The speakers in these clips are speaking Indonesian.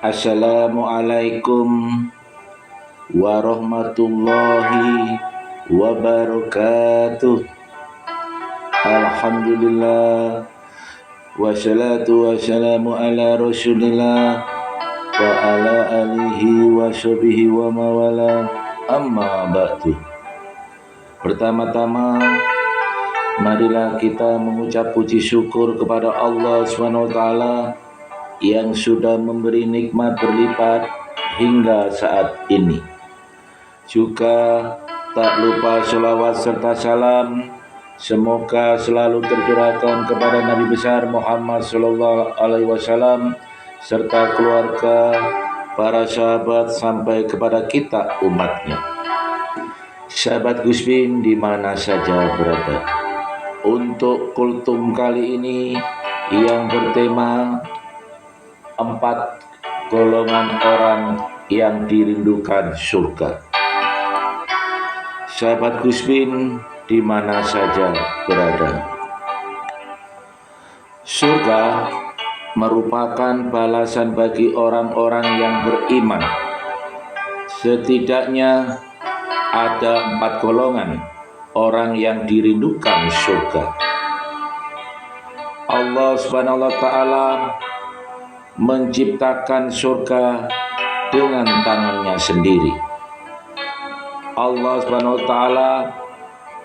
Assalamualaikum warahmatullahi wabarakatuh. Alhamdulillah wassalatu wassalamu ala rasulillah wa ala alihi wa sahbihi wa mawala, amma ba'du. Pertama-tama, marilah kita mengucap puji syukur kepada Allah SWT yang sudah memberi nikmat berlipat hingga saat ini. Juga tak lupa selawat serta salam semoga selalu tercurahkan kepada Nabi besar Muhammad sallallahu alaihi wasallam serta keluarga, para sahabat sampai kepada kita umatnya. Sahabat Gusbin di mana saja berada, untuk kultum kali ini yang bertema 4 golongan orang yang dirindukan surga. Sahabat Gusbin di mana saja berada, surga merupakan balasan bagi orang-orang yang beriman. Setidaknya ada 4 golongan orang yang dirindukan surga. Allah Subhanahu wa taala menciptakan surga dengan tangannya sendiri. Allah Subhanahu wa taala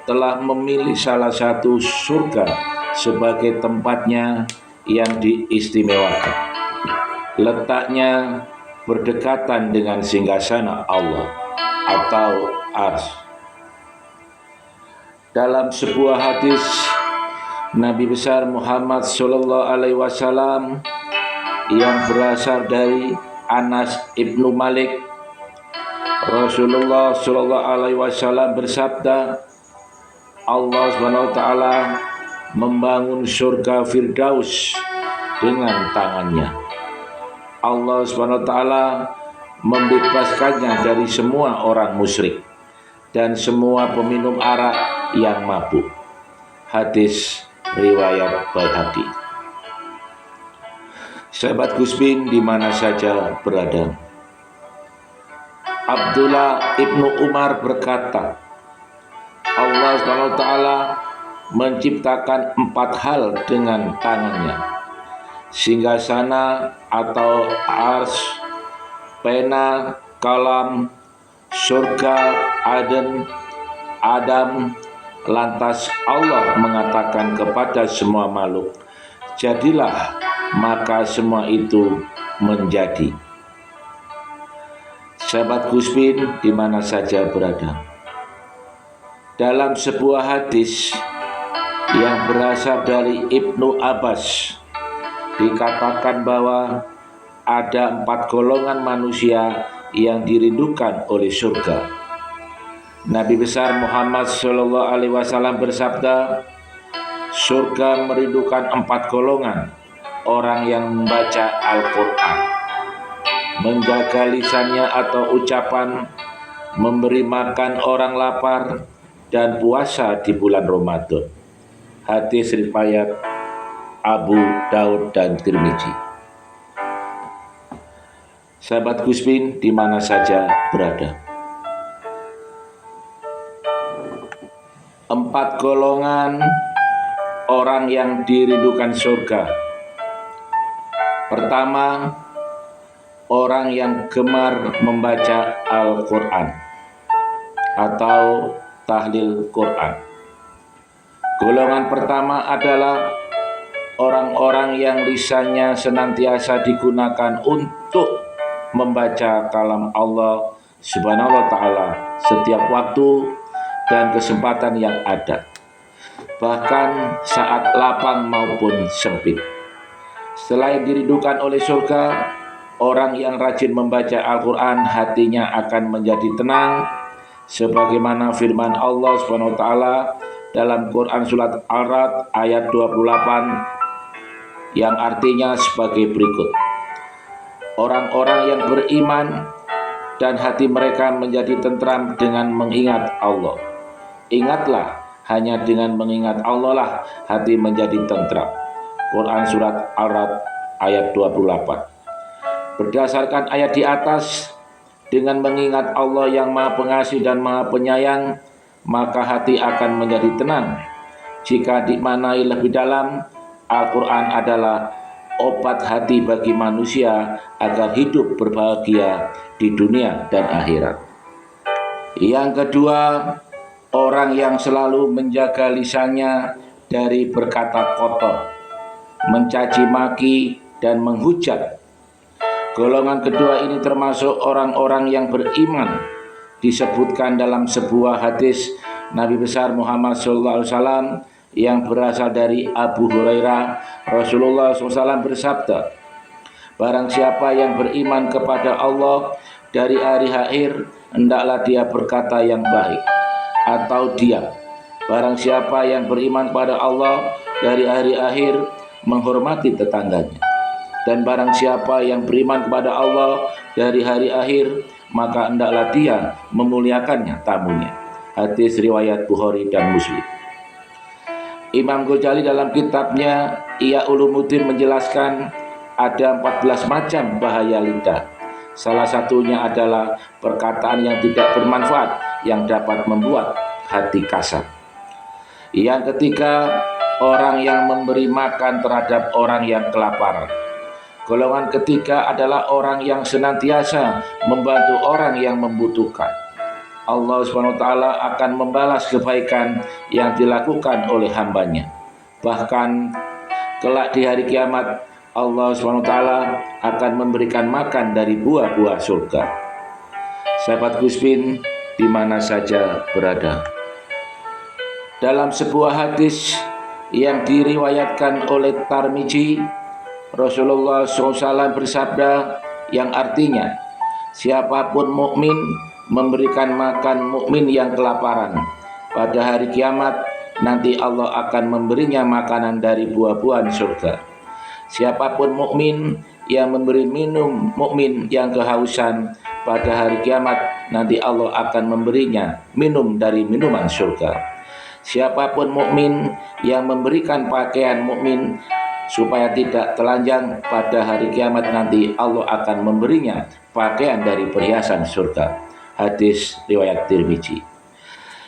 telah memilih salah satu surga sebagai tempatnya yang diistimewakan. Letaknya berdekatan dengan singgasana Allah atau Arsy. Dalam sebuah hadis Nabi besar Muhammad sallallahu alaihi wasallam yang berasal dari Anas ibnu Malik, Rasulullah sallallahu alaihi wasallam bersabda, Allah Subhanahu wa taala membangun surga Firdaus dengan tangannya. Allah Subhanahu wa taala membebaskannya dari semua orang musyrik dan semua peminum arak yang mabuk. Hadis riwayat Baihaqi. Sahabat Gusbin di mana saja berada, Abdullah ibnu Umar berkata, Allah Subhanahu wa taala menciptakan 4 hal dengan tangannya: singgasana atau Arsy, pena, kalam, surga, Adam. Lantas Allah mengatakan kepada semua makhluk, jadilah, maka semua itu menjadi. Sahabat Gusbin di mana saja berada, dalam sebuah hadis yang berasal dari Ibnu Abbas dikatakan bahwa ada 4 golongan manusia yang dirindukan oleh surga. Nabi besar Muhammad sallallahu alaihi wasallam bersabda, surga merindukan 4 golongan orang yang membaca Al-Quran, menjaga lisannya atau ucapan, memberi makan orang lapar, dan puasa di bulan Ramadan. Hadis riwayat Abu Daud dan Tirmizi. Sahabat Gusbin di mana saja berada, 4 golongan orang yang dirindukan surga. Pertama, orang yang gemar membaca Al-Quran atau tahlil Quran. Golongan pertama adalah orang-orang yang lisannya senantiasa digunakan untuk membaca kalam Allah Subhanahu wa taala setiap waktu dan kesempatan yang ada, bahkan saat lapang maupun sempit. Selain dirindukan oleh surga, orang yang rajin membaca Al-Quran hatinya akan menjadi tenang, sebagaimana firman Allah Subhanahu wa taala dalam Quran surat Al-Ra'd ayat 28 yang artinya sebagai berikut: orang-orang yang beriman dan hati mereka menjadi tentram dengan mengingat Allah. Ingatlah, hanya dengan mengingat Allah lah hati menjadi tentram. Quran surat Al-Ra'd ayat 28. Berdasarkan ayat di atas, dengan mengingat Allah yang Maha Pengasih dan Maha Penyayang, maka hati akan menjadi tenang. Jika dimaknai lebih dalam, Al-Quran adalah obat hati bagi manusia agar hidup berbahagia di dunia dan akhirat. Yang kedua, orang yang selalu menjaga lisannya dari berkata kotor, mencaci maki, dan menghujat. Golongan kedua ini termasuk orang-orang yang beriman. Disebutkan dalam sebuah hadis Nabi besar Muhammad SAW yang berasal dari Abu Hurairah. Rasulullah SAW bersabda, barang siapa yang beriman kepada Allah dari hari akhir, hendaklah dia berkata yang baik atau diam. Barang siapa yang beriman pada Allah dari hari akhir, menghormati tetangganya. Dan barang siapa yang beriman kepada Allah dari hari akhir, maka hendaklah dia memuliakannya tamunya. Hadis riwayat Bukhari dan Muslim. Imam Ghazali dalam kitabnya Ihya Ulumuddin menjelaskan ada 14 macam bahaya lidah. Salah satunya adalah perkataan yang tidak bermanfaat yang dapat membuat hati kasar. Yang ketiga, orang yang memberi makan terhadap orang yang kelaparan. Golongan ketiga adalah orang yang senantiasa membantu orang yang membutuhkan. Allah SWT akan membalas kebaikan yang dilakukan oleh hambanya. Bahkan kelak di hari kiamat, Allah SWT akan memberikan makan dari buah-buah surga. Sahabat Gusbin di mana saja berada. Dalam sebuah hadis yang diriwayatkan oleh Tirmidzi, Rasulullah SAW bersabda yang artinya, siapapun mukmin memberikan makan mukmin yang kelaparan, pada hari kiamat nanti Allah akan memberinya makanan dari buah-buahan surga. Siapapun mukmin yang memberi minum mukmin yang kehausan, pada hari kiamat nanti Allah akan memberinya minum dari minuman surga. Siapapun mukmin yang memberikan pakaian mukmin supaya tidak telanjang, pada hari kiamat nanti Allah akan memberinya pakaian dari perhiasan surga. Hadis riwayat Tirmidzi.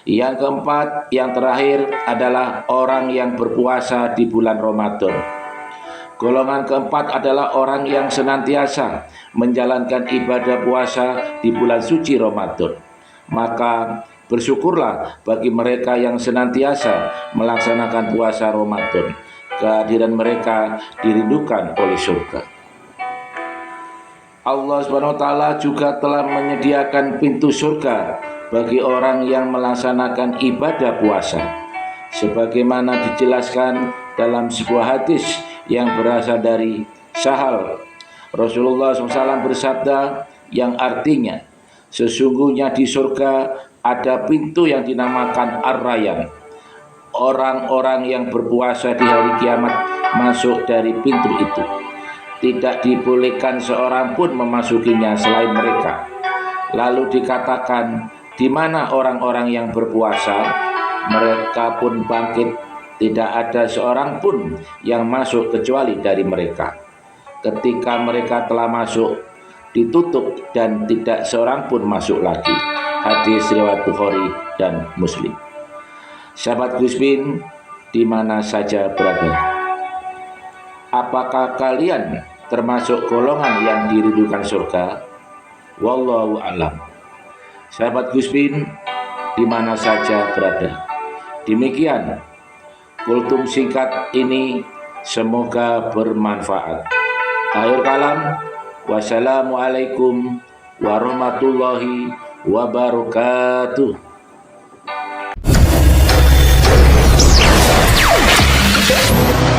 Yang keempat, yang terakhir adalah orang yang berpuasa di bulan Ramadan. Golongan keempat adalah orang yang senantiasa menjalankan ibadah puasa di bulan suci Ramadan. Maka bersyukurlah bagi mereka yang senantiasa melaksanakan puasa Ramadan. Kehadiran mereka dirindukan oleh surga. Allah SWT juga telah menyediakan pintu surga bagi orang yang melaksanakan ibadah puasa, sebagaimana dijelaskan dalam sebuah hadis yang berasal dari Sahal. Rasulullah SAW bersabda yang artinya, sesungguhnya di surga ada pintu yang dinamakan Ar-Rayyan. Orang-orang yang berpuasa di hari kiamat masuk dari pintu itu. Tidak dibolehkan seorang pun memasukinya selain mereka. Lalu dikatakan, di mana orang-orang yang berpuasa? Mereka pun bangkit. Tidak ada seorang pun yang masuk kecuali dari mereka. Ketika mereka telah masuk, ditutup dan tidak seorang pun masuk lagi. Hadis riwayat Bukhari dan Muslim. Sahabat Gusbin di mana saja berada, apakah kalian termasuk golongan yang dirindukan surga? Wallahu a'lam. Sahabat Gusbin di mana saja berada, demikian kultum singkat ini, semoga bermanfaat. Akhir kalam, wassalamualaikum warahmatullahi wabarakatuh. Yeah.